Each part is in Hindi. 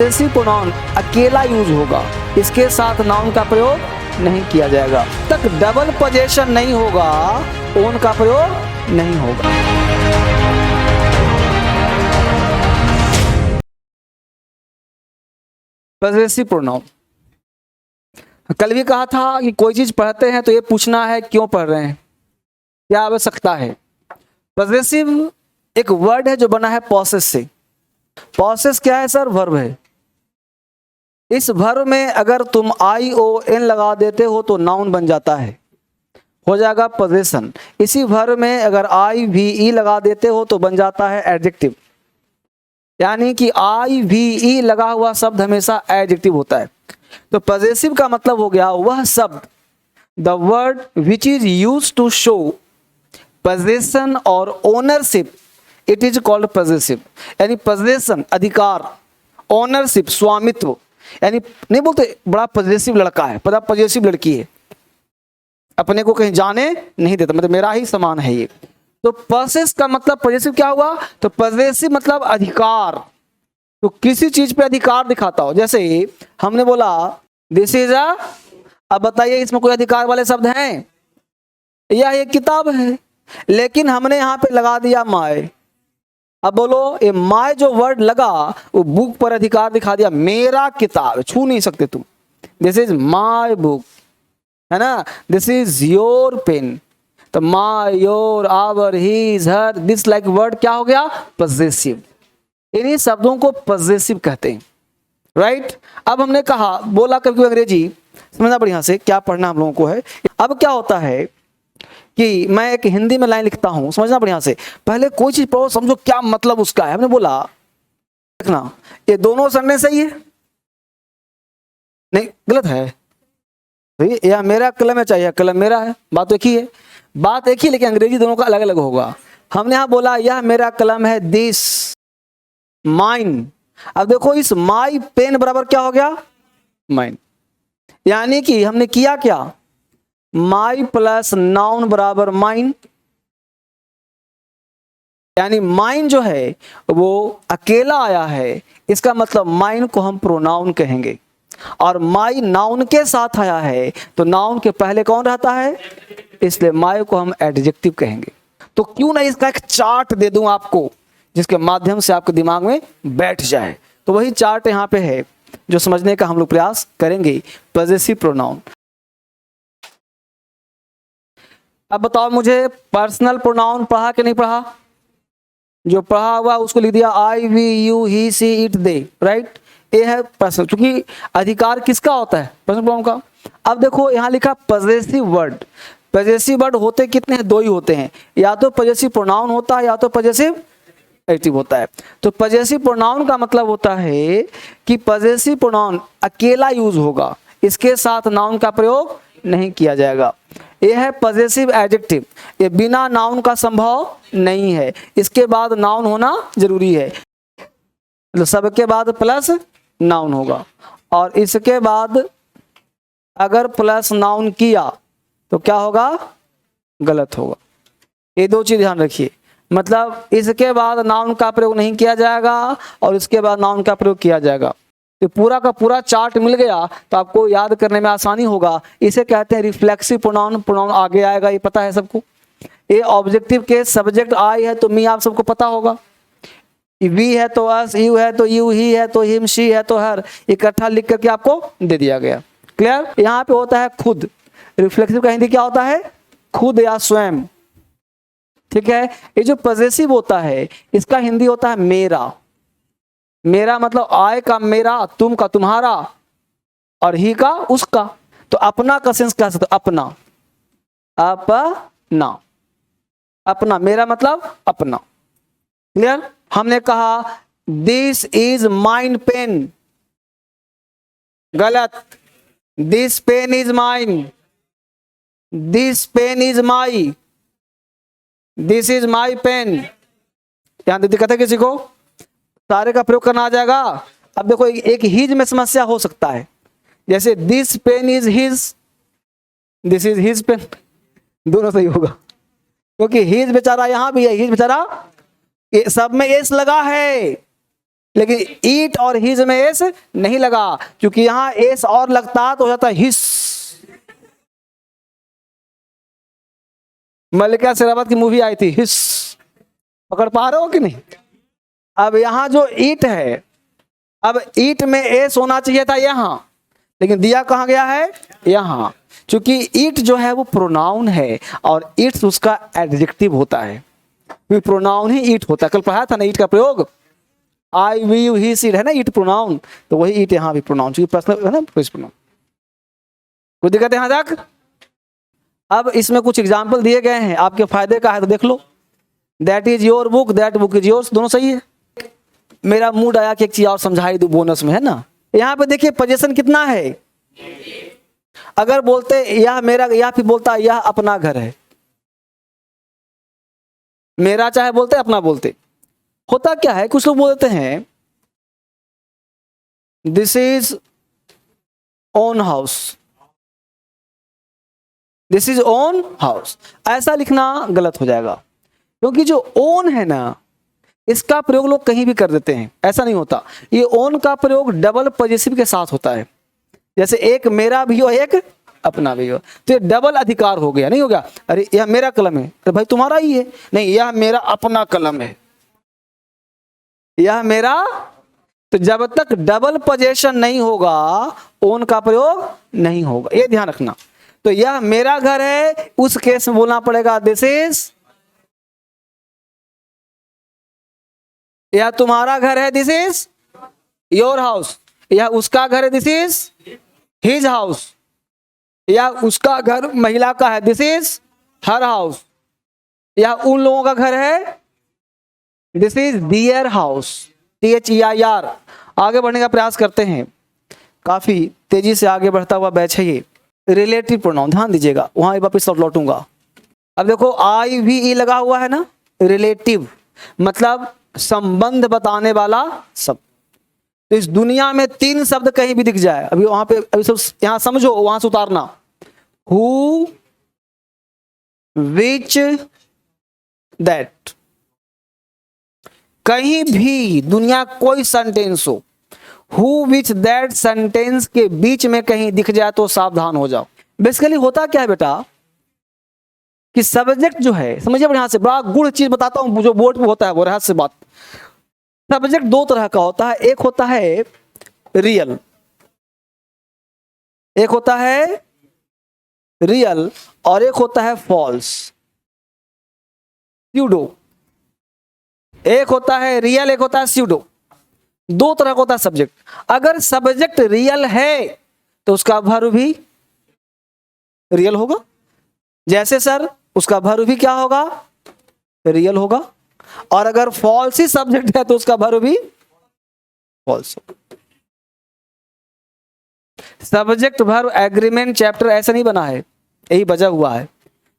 पॉसेसिव प्रोनाउन अकेला यूज होगा, इसके साथ नाउन का प्रयोग नहीं किया जाएगा। तक डबल पोजेशन नहीं होगा, ओन का प्रयोग नहीं होगा। पॉसेसिव प्रोनाउन, कल भी कहा था कि कोई चीज पढ़ते हैं तो ये पूछना है क्यों पढ़ रहे हैं, क्या आवश्यकता है। पॉसेसिव एक वर्ड है जो बना है पॉसेस से। पॉसेस क्या है सर? वर्ब है। इस वर्ब में अगर तुम ION लगा देते हो तो नाउन बन जाता है, हो जाएगा पोजेशन। इसी वर्ब में अगर IVE लगा देते हो तो बन जाता है एडजेक्टिव। यानी कि IVE लगा हुआ शब्द हमेशा एडजेक्टिव होता है। तो पॉसेसिव का मतलब हो गया वह शब्द, the word which is used to show possession और ownership, it is called possessive. यानी पोजेशन अधिकार, ओनरशिप स्वामित्व। यानी नहीं बोलते बड़ा पॉसेसिव लड़का है, बड़ा पॉसेसिव लड़की है, अपने को कहीं जाने नहीं देता, मतलब मेरा ही सामान है ये। तो पॉसेस का मतलब पॉसेसिव क्या हुआ? तो पॉसेसिव मतलब अधिकार, तो किसी चीज पे अधिकार दिखाता हो। जैसे हमने बोला दिस इज अ, अब बताइए इसमें कोई अधिकार वाले शब्द हैं? यह एक किताब है, लेकिन हमने यहाँ पे लगा दिया माय। अब बोलो ये माय जो वर्ड लगा वो बुक पर अधिकार दिखा दिया, मेरा किताब छू नहीं सकते तुम, दिस इज माय बुक, है ना। दिस इज योर पेन, तो my, your, our, his, her, this like word क्या हो गया? पॉसेसिव। इन्हीं शब्दों को पॉसेसिव कहते हैं, राइट। अब हमने कहा बोला कभी अंग्रेजी समझना बढ़िया से, क्या पढ़ना हम लोगों को है। अब क्या होता है कि मैं एक हिंदी में लाइन लिखता हूं, समझना बढ़िया से, पहले कोई चीज पढ़ो समझो क्या मतलब उसका है। हमने बोला देखना ये दोनों सन्ने सही है, नहीं गलत है, तो यह मेरा कलम है चाहिए कलम मेरा है, बात तो एक ही है, बात एक ही, लेकिन अंग्रेजी दोनों का अलग अलग होगा। हमने यहां बोला यह मेरा कलम है, दिस माइन। अब देखो इस माई पेन बराबर क्या हो गया? माइन। यानी कि हमने किया क्या? माई प्लस नाउन बराबर माइन। यानी माइन जो है वो अकेला आया है, इसका मतलब माइन को हम प्रोनाउन कहेंगे। और माई नाउन के साथ आया है तो नाउन के पहले कौन रहता है? इसलिए माई को हम एडजेक्टिव कहेंगे। तो क्यों ना इसका एक चार्ट दे दूं आपको, जिसके माध्यम से आपके दिमाग में बैठ जाए। तो वही चार्ट यहाँ पे है जो समझने का हम लोग प्रयास करेंगे। Possessive pronoun. अब बताओ मुझे पर्सनल प्रोनाउन पढ़ा कि नहीं पढ़ा? जो पढ़ा हुआ उसको लिख दिया I, we, you, he, she, it, they, right. ये है पर्सनल, क्योंकि अधिकार किसका होता है? पर्सनल प्रोनाउन का। अब देखो यहाँ लिखा पॉसेसिव वर्ड। पॉसेसिव वर्ड होते कितने हैं? दो ही होते हैं, या तो पॉसेसिव प्रोनाउन होता है या तो पॉसेसिव एडजेक्टिव होता है। तो पॉसेसिव प्रोनाउन का मतलब होता है कि पॉसेसिव प्रोनाउन अकेला यूज होगा, इसके साथ नाउन का प्रयोग नहीं किया जाएगा। यह है पॉसेसिव एडजेक्टिव, ये बिना नाउन का संभव नहीं है, इसके बाद नाउन होना जरूरी है। मतलब सबके बाद प्लस नाउन होगा, और इसके बाद अगर प्लस नाउन किया तो क्या होगा? गलत होगा। ये दो चीज ध्यान रखिए, मतलब इसके बाद नाउन का प्रयोग नहीं किया जाएगा और इसके बाद नाउन का प्रयोग किया जाएगा। तो पूरा का पूरा चार्ट मिल गया तो आपको याद करने में आसानी होगा। इसे कहते हैं रिफ्लेक्सिव प्रोनाउन। प्रोनाउन आगे आएगा, ये पता है सबको। ये ऑब्जेक्टिव के सब्जेक्ट आई है तो मी, आप सबको पता होगा। वी है तो अस, यू है तो यू, ही है तो हिम, शी है तो हर, इकट्ठा लिख करके आपको दे दिया गया। क्लियर? यहाँ पे होता है खुद। रिफ्लेक्सिव का हिंदी क्या होता है? खुद या स्वयं। ठीक है। ये जो पॉसेसिव होता है इसका हिंदी होता है मेरा। मेरा मतलब आय का मेरा, तुम का तुम्हारा, और ही का उसका। तो अपना का सेंस क्या सकते? अपना, अपना, अपना। मेरा मतलब अपना। क्लियर? हमने कहा दिस इज माइन पेन, गलत। This pen is mine, this pen is my, this is my pen. यहां दिक्कत है किसी को? सारे का प्रयोग करना आ जाएगा। अब देखो एक हिज में समस्या हो सकता है, जैसे this pen is his, this is his pen, दोनों सही होगा, क्योंकि हिज बेचारा यहां भी है, हिज बेचारा सब में एस लगा है, लेकिन ईट और हिज में एस नहीं लगा, क्योंकि यहां एस और लगता तो हो जाता हिस। मल्लिका शेरावत की मूवी आई थी हिस, पकड़ पा रहे हो कि नहीं? अब यहां जो ईट है, अब ईट में एस होना चाहिए था यहां, लेकिन दिया कहां गया है? यहां। क्योंकि ईट जो है वो प्रोनाउन है और इट्स उसका एडजेक्टिव होता है, प्रोनाउन ही ईट होता है। कल पढ़ाया था ना ईट का प्रयोग, आई वी यू ही सी है ना ईट प्रोनाउन, तो वही ईट यहां भी प्रोनाउन, क्योंकि पर्सनल है ना प्रोनाउन। कोई दिक्कत है यहां तक? अब इसमें कुछ एग्जाम्पल दिए गए हैं, आपके फायदे का है तो देख लो। That is your book, that book is yours, दोनों सही है। मेरा मूड आया कि एक चीज और समझाई दूं बोनस में, है ना। यहाँ पे देखिए पोजीशन कितना है। अगर बोलते यह मेरा, या फिर बोलता यह अपना घर है, मेरा चाहे बोलते अपना बोलते, होता क्या है कुछ लोग बोलते हैं this is own house, this is own house, ऐसा लिखना गलत हो जाएगा। क्योंकि जो ओन है ना, इसका प्रयोग लोग कहीं भी कर देते हैं, ऐसा नहीं होता। ये ओन का प्रयोग डबल पॉजिटिव के साथ होता है, जैसे एक मेरा भी हो एक अपना भी हो, तो ये डबल अधिकार हो गया, नहीं हो गया? अरे यह मेरा कलम है, अरे भाई तुम्हारा ही है, नहीं यह मेरा अपना कलम है, यह मेरा। तो जब तक डबल पोजेशन नहीं होगा ओन का प्रयोग नहीं होगा, ये ध्यान रखना। तो यह मेरा घर है, उस केस में बोलना पड़ेगा दिस इज, यह तुम्हारा घर है दिस इज योर हाउस, यह उसका घर है दिस इज हिज हाउस, या उसका घर महिला का है दिस इज हर हाउस, या उन लोगों का घर है this is their house, THEIR। आगे बढ़ने का प्रयास करते हैं, काफी तेजी से आगे बढ़ता हुआ बैच है ये। रिलेटिव प्रोनाउन ध्यान दीजिएगा, वहां वापिस लौटूंगा। अब देखो IVE लगा हुआ है ना, रिलेटिव मतलब संबंध बताने वाला शब्द। तो इस दुनिया में 3 शब्द कहीं भी दिख जाए, अभी वहां पे अभी सब यहां समझो, वहां से उतारना, हु, विच, दैट। कहीं भी दुनिया कोई सेंटेंस हो, हु विच दैट सेंटेंस के बीच में कहीं दिख जाए तो सावधान हो जाओ। बेसिकली होता क्या है बेटा कि सब्जेक्ट जो है, समझिए बढ़िया से, बड़ा गुड़ चीज बताता हूं जो बोर्ड पे होता है वो रहस्य बात। सब्जेक्ट 2 तरह का होता है, एक होता है रियल, एक होता है रियल और एक होता है फॉल्स, स्यूडो। एक होता है रियल, एक होता है स्यूडो, 2 तरह का होता है सब्जेक्ट। अगर सब्जेक्ट रियल है तो उसका वर्ब भी रियल होगा, जैसे सर उसका वर्ब भी क्या होगा? रियल होगा। और अगर फॉल्स ही सब्जेक्ट है तो उसका वर्ब भी फॉल्स होगा। सब्जेक्ट वर्ब एग्रीमेंट चैप्टर ऐसा नहीं बना है, यही वजह हुआ है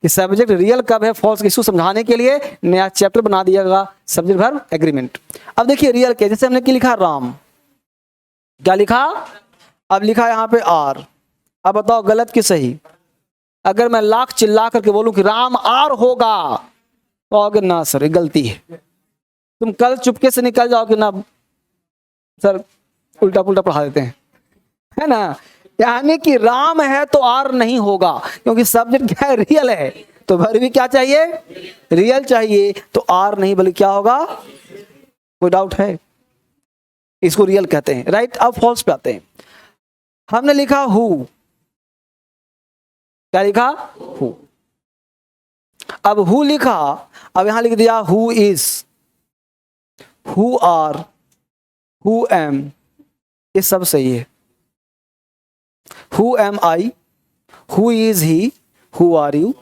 कि सब्जेक्ट रियल कब है फॉल्स इसको समझाने के लिए नया चैप्टर बना दिया गया, सब्जेक्ट वर्ब एग्रीमेंट। अब देखिए रियल के, जैसे हमने क्या लिखा, राम, क्या लिखा? अब लिखा यहां पे आर। अब बताओ गलत कि सही? अगर मैं लाख चिल्ला करके बोलूं कि राम आर होगा तो आओगे ना सर ये गलती है, तुम कल चुपके से निकल जाओगे ना सर, उल्टा पुल्टा पढ़ा देते हैं, है ना। यानी कि राम है तो आर नहीं होगा, क्योंकि सब्जेक्ट क्या है? रियल है, तो वर्ब भी क्या चाहिए? रियल चाहिए, तो आर नहीं बल्कि क्या होगा? कोई डाउट है? इसको रियल कहते हैं, राइट। अब फॉल्स पे आते हैं। हमने लिखा हु, क्या लिखा? हु। अब हु लिखा, अब यहां लिख दिया who is, who are, who am, ये सब सही है। Who am I, who is he, who are you,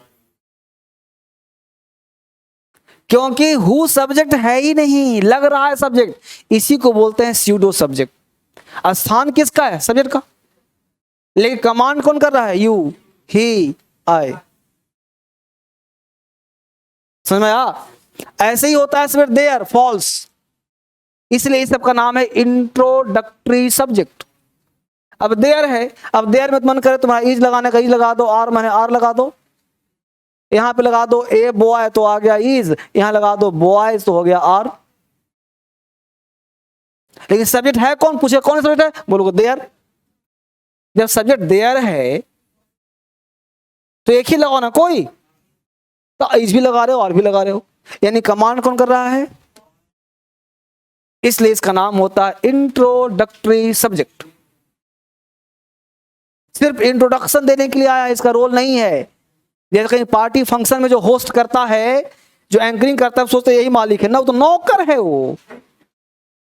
क्योंकि हु सब्जेक्ट है ही नहीं, लग रहा है सब्जेक्ट, इसी को बोलते हैं स्यूडो सब्जेक्ट। स्थान किसका है? सब्जेक्ट का, लेकिन कमांड कौन कर रहा है? यू, ही, आई। समझ में आया? ऐसे ही होता है सब्जेक्ट देयर, फॉल्स, इसलिए इस सब का नाम है इंट्रोडक्टरी सब्जेक्ट। अब देयर है, अब देयर में मन करे तुम्हारा इज लगाने का, इज लगा दो, आर माने आर लगा दो, यहां पे लगा दो ए बॉय तो आ गया इज, यहां लगा दो बॉयज तो हो गया आर। लेकिन सब्जेक्ट है कौन, पूछे कौन सब्जेक्ट है, बोलोगे देयर। जब सब्जेक्ट देयर है तो एक ही लगाओ ना, कोई तो इस भी लगा रहे हो और भी लगा रहे हो, यानी कमांड कौन कर रहा है, इसलिए इसका नाम होता है इंट्रोडक्टरी सब्जेक्ट। सिर्फ इंट्रोडक्शन देने के लिए आया, इसका रोल नहीं है। जैसे कहीं पार्टी फंक्शन में जो होस्ट करता है, जो एंकरिंग करता है, सोचते यही मालिक है ना, वो तो नौकर है, वो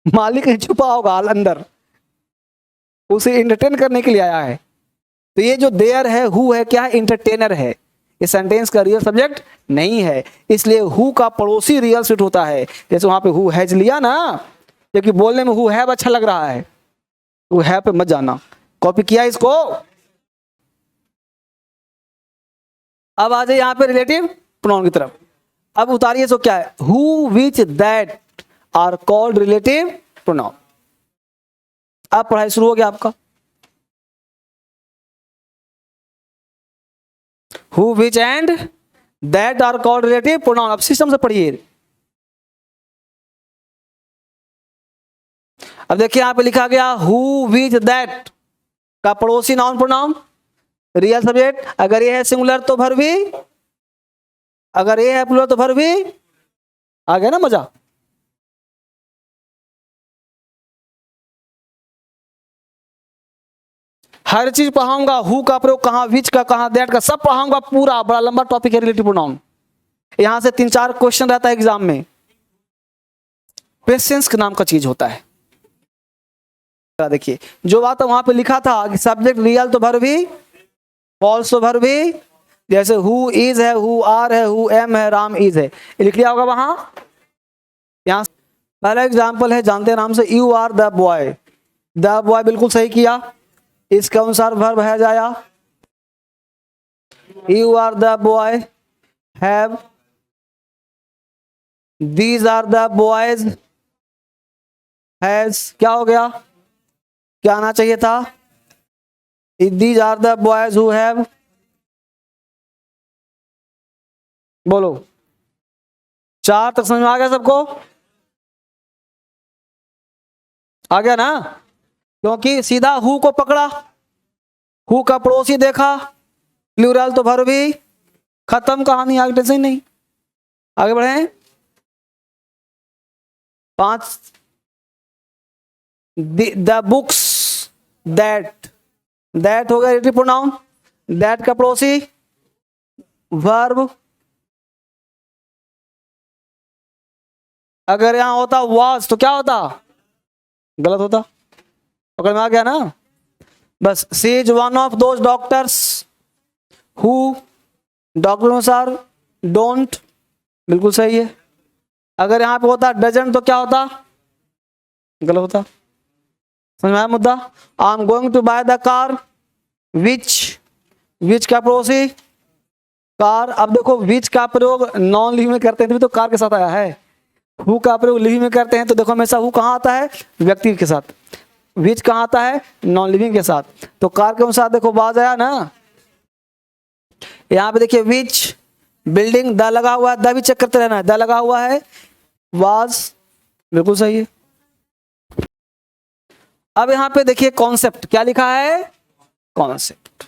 मालिक है, छुपा होगा अंदर, उसे एंटरटेन करने के लिए आया है। तो ये जो देयर है, हु है, क्या है, इंटरटेनर है, ये सेंटेंस का रियल सब्जेक्ट नहीं है। इसलिए हु का पड़ोसी रियल सब्जेक्ट होता है। जैसे वहां पे हु हैज लिया ना, क्योंकि बोलने में हु हैव अच्छा लग रहा है, हु हैव पे मत जाना, कॉपी किया इसको। अब आ जाए यहां पे रिलेटिव प्रोनाउन की तरफ। अब उतारिए, सो क्या है, who which that are called relative pronoun. अब पढ़ाई शुरू हो गया आपका। Who which and that are called relative pronoun. अब सिस्टम से पढ़िए। अब देखिए यहां पे लिखा गया हु विच दैट का पड़ोसी नाउन प्रोनाउन, रियल सब्जेक्ट। अगर ये है सिंगुलर तो भर भी, अगर ये है प्लूरल तो भर भी। आ गया ना मजा। हर चीज पढ़ाऊंगा, हु का प्रयोग कहां, विच का कहां, दैट का, सब पढ़ाऊंगा पूरा। बड़ा लंबा टॉपिक है रिलेटिव प्रोनाउन। यहां से 3-4 क्वेश्चन रहता है एग्जाम में। पेशेंस के नाम का चीज होता है। देखिए जो बात वहां पे लिखा था कि सब्जेक्ट रियल तो भर भी, फॉल्स तो भर भी। जैसे हु इज है, हु आर है, हु एम है, राम इज है, ये लिख लिया होगा वहां। यहां पहला एग्जाम्पल है जानते नाम से, you are the boy. The boy बिल्कुल सही किया, इसके अनुसार वर्ब है जाया। You are the boy have, these are the boys has. क्या हो गया, क्या आना चाहिए था, these are the boys who have. बोलो 4 तक समझ में आ गया सबको, आ गया ना। क्योंकि सीधा हु को पकड़ा, हु का पड़ोसी देखा, प्लूरल तो भर भी, खत्म कहानी, आगे टेंशन नहीं। आगे बढ़े 5, द बुक्स दैट, दैट हो गया रिलेटिव प्रोनाउन, दैट का पड़ोसी वर्ब। अगर यहां होता वाज तो क्या होता, गलत होता। पकड़ में आ गया ना। बस she is one of those doctors who, doctor अनुसार डोंट, बिल्कुल सही है। अगर यहां पे होता डजंट तो क्या होता, गलत होता। समझ में आया मुद्दा। I am going to buy the car, which, which का पड़ोसी कार। अब देखो विच का प्रयोग नॉन लिविंग में करते हैं तो कार के साथ आया है, हु का प्रयोग लिविंग में करते हैं तो देखो हमेशा हु कहां आता है, व्यक्ति के साथ। विच कहां आता है, नॉन लिविंग के साथ। तो कार के अनुसार देखो बाज आया ना। यहां पे देखिए विच, बिल्डिंग, द लगा हुआ है, द भी चेक करते रहना है, द लगा हुआ है, वाज बिल्कुल सही है। अब यहां पे देखिए कॉन्सेप्ट, क्या लिखा है, कॉन्सेप्ट।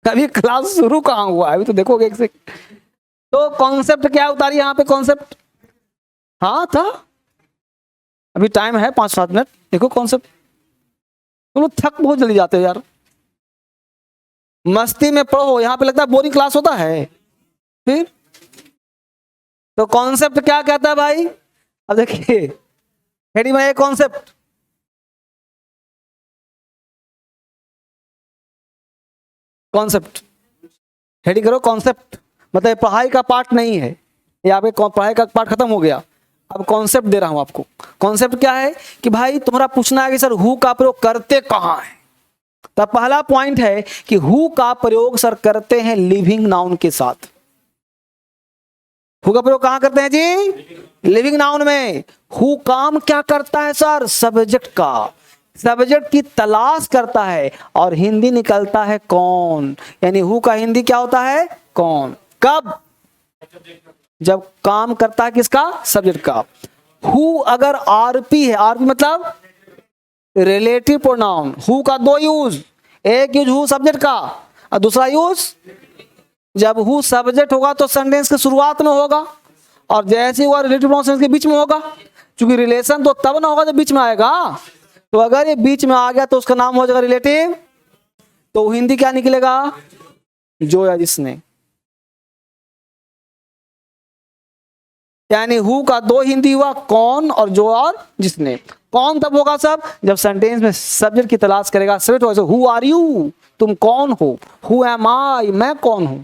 अभी क्लास शुरू कहां हुआ है, अभी तो देखोगे एक से। तो कॉन्सेप्ट क्या उतारी यहां पे, कॉन्सेप्ट हाँ था, अभी टाइम है 5-7 मिनट। देखो कॉन्सेप्ट, तुम लोग थक बहुत जल्दी जाते हो यार, मस्ती में पढ़ो, यहां पे लगता है बोरिंग क्लास होता है फिर। तो कॉन्सेप्ट क्या कहता है भाई। अब देखिए हेडिंग में कॉन्सेप्ट, कॉन्सेप्ट हेडिंग करो कॉन्सेप्ट, मतलब पढ़ाई का पार्ट नहीं है, यहाँ पे पढ़ाई का पार्ट खत्म हो गया। अब कॉन्सेप्ट दे रहा हूं आपको। कॉन्सेप्ट क्या है कि भाई तुम्हारा पूछना है कि सर हु का प्रयोग करते कहां है। तो पहला पॉइंट है कि हु का प्रयोग सर करते हैं लिविंग नाउन के साथ। हु का प्रयोग कहां करते हैं जी, लिविंग नाउन में। हु काम क्या करता है सर, सब्जेक्ट का, सब्जेक्ट की तलाश करता है और हिंदी निकलता है कौन। यानी हु का हिंदी क्या होता है, कौन। कब, जब काम करता है किसका, सब्जेक्ट का। हु अगर आरपी है, आरपी मतलब रिलेटिव प्रोनाउन, हु का दो यूज, एक यूज हु सब्जेक्ट का और दूसरा यूज, जब हु सब्जेक्ट होगा तो सेंटेंस की शुरुआत में होगा, और जैसे ही हुआ रिलेटिव प्रोनाउन के बीच में होगा, क्योंकि रिलेशन तो तब ना होगा जब बीच में आएगा। तो अगर ये बीच में आ गया तो उसका नाम हो जाएगा रिलेटिव। तो हिंदी क्या निकलेगा, जो या जिसने। यानी हु का दो हिंदी हुआ, कौन और जो और जिसने। कौन तब होगा सब जब सेंटेंस में सब्जेक्ट की तलाश करेगा, सब्जेक्ट होगा, हु आर यू, तुम कौन हो, हु एम आई, मैं कौन हूं।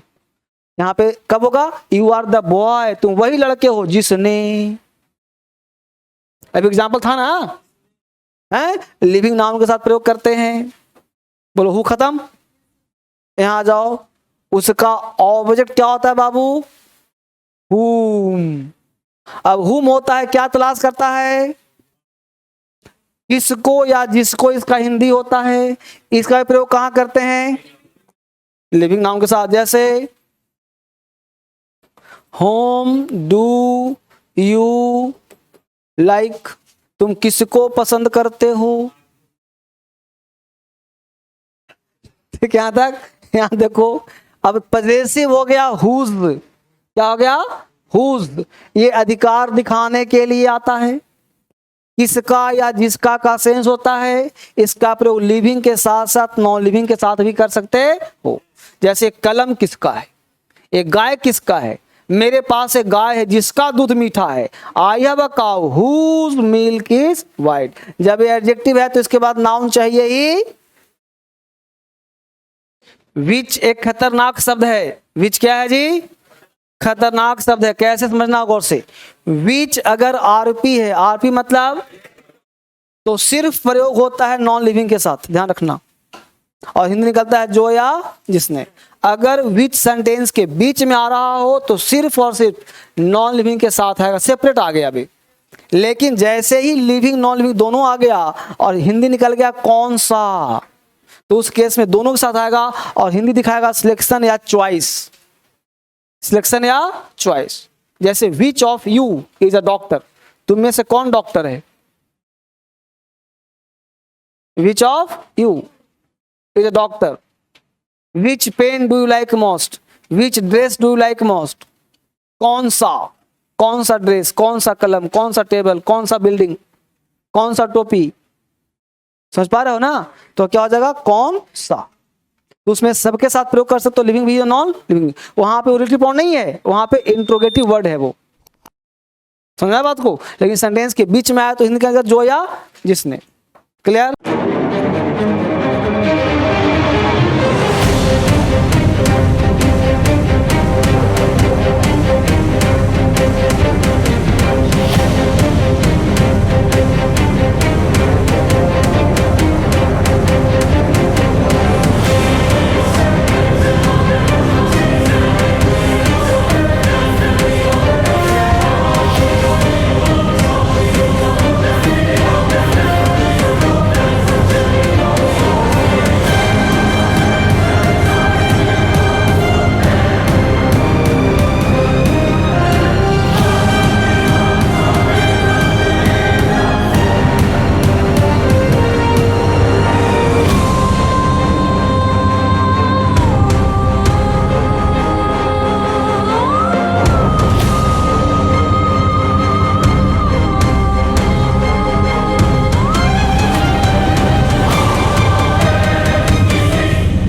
यहां पे कब होगा, यू आर द बॉय, तुम वही लड़के हो जिसने। अब एग्जाम्पल था ना, है लिविंग नाउन के साथ प्रयोग करते हैं। बोलो हु खत्म, यहां आ जाओ। उसका ऑब्जेक्ट क्या होता है बाबू, हुम। अब हुम होता है, क्या तलाश करता है, किसको या जिसको, इसका हिंदी होता है। इसका प्रयोग कहां करते हैं, लिविंग नाउन के साथ। जैसे होम डू यू लाइक, तुम किसको पसंद करते हो। ठीक है, यहां तक। यहां देखो, अब पजेसिव हो गया हुज, क्या हो गया, हुज। ये अधिकार दिखाने के लिए आता है, किसका या जिसका का सेंस होता है। इसका प्रयोग लिविंग के साथ साथ नॉन लिविंग के साथ भी कर सकते हो। जैसे कलम किसका है, एक गाय किसका है, मेरे पास एक गाय है जिसका दूध मीठा है। I have a cow whose milk is white. जब ये एडजेक्टिव है तो इसके बाद नाउन चाहिए ही। विच एक खतरनाक शब्द है, विच क्या है जी, खतरनाक शब्द है। कैसे समझना गौर से, विच अगर आरपी है, आरपी मतलब तो सिर्फ प्रयोग होता है नॉन लिविंग के साथ, ध्यान रखना, और हिंदी निकलता है जो या जिसने। अगर विच सेंटेंस के बीच में आ रहा हो तो सिर्फ और सिर्फ नॉन लिविंग के साथ आएगा, सेपरेट आ गया अभी। लेकिन जैसे ही लिविंग नॉन लिविंग दोनों आ गया और हिंदी निकल गया कौन सा, तो उस केस में दोनों के साथ आएगा और हिंदी दिखाएगा सिलेक्शन या चॉइस, सिलेक्शन या चॉइस। जैसे which of you is a doctor, तुम में से कौन डॉक्टर है, which of you is a doctor. Which pen do you like most, which dress do you like most, कौन सा ड्रेस, कौन सा कलम, कौन सा टेबल, कौन सा बिल्डिंग, कौन सा टोपी। समझ पा रहे हो ना, तो क्या हो जाएगा कौन सा। तो उसमें सबके साथ प्रयोग कर सकते हो, लिविंग भी नॉन लिविंग। वहां पे रिलेटिव प्रोनाउन नहीं है, वहां पे इंट्रोगेटिव वर्ड है वो, समझा बात को। लेकिन सेंटेंस के बीच में आया तो हिंदी के अंदर जो या जिसने। क्लियर।